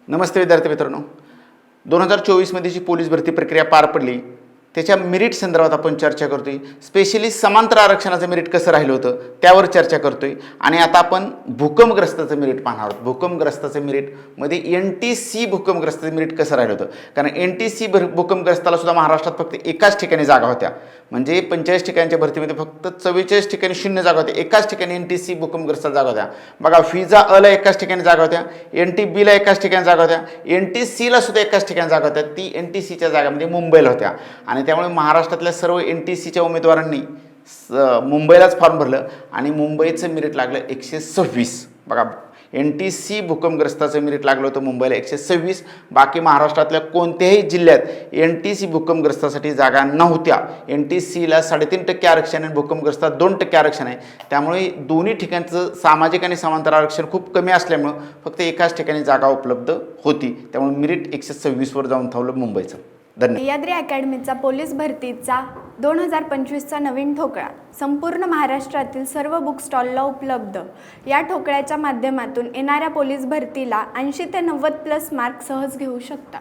नमस्ते विद्यार्थी मित्रांनो, 2024मध्ये जी पोलीस भरती प्रक्रिया पार पडली त्याच्या मेरिट संदर्भात आपण चर्चा करतोय। स्पेशली समांतर आरक्षणाचं मेरिट कसं राहिलं होतं त्यावर चर्चा करतोय। आणि आता आपण भूकंपग्रस्ताचं मेरिट पाहणार आहोत। भूकंपग्रस्ताचं मेरिटमध्ये NTC भूकंपग्रस्ताचं मेरिट कसं राहिलं होतं, कारण NTC भूकंपग्रस्ताला सुद्धा महाराष्ट्रात फक्त एकाच ठिकाणी जागा होत्या, म्हणजे 45 ठिकाणच्या भरतीमध्ये फक्त 44 ठिकाणी शून्य जागा होत्या, एकाच ठिकाणी NTC भूकंपग्रस्ताला जागा होत्या। बघा, फिजा अला एकाच ठिकाणी जागा होत्या, NTB ला एकाच ठिकाणी जागा होत्या, NTC ला सुद्धा एकाच ठिकाणी जागा होत्या। ती NTCच्या जागामध्ये मुंबईला होत्या आणि त्यामुळे महाराष्ट्रातल्या सर्व NTCच्या उमेदवारांनी मुंबईलाच फॉर्म भरलं आणि मुंबईचं मेरिट लागलं 126। बघा, NTC भूकंपग्रस्ताचं मेरिट लागलं होतं मुंबईला 126। बाकी महाराष्ट्रातल्या कोणत्याही जिल्ह्यात NTC भूकंपग्रस्तासाठी जागा नव्हत्या। NTCला 3.5% आरक्षण आणि भूकंपग्रस्तात 2% आरक्षण आहे। त्यामुळे दोन्ही ठिकाणचं सामाजिक आणि समांतर आरक्षण खूप कमी असल्यामुळं फक्त एकाच ठिकाणी जागा उपलब्ध होती, त्यामुळे मेरिट 126 वर जाऊन थांबलं मुंबईचं। धन्यवाद। सह्याद्री अकॅडमीचा पोलीस भरतीचा 2025चा नवीन ठोकळा संपूर्ण महाराष्ट्रातील सर्व बुक स्टॉलला उपलब्ध। या ठोकळ्याच्या माध्यमातून येणाऱ्या पोलीस भरतीला 80 ते 90+ मार्क सहज घेऊ शकता।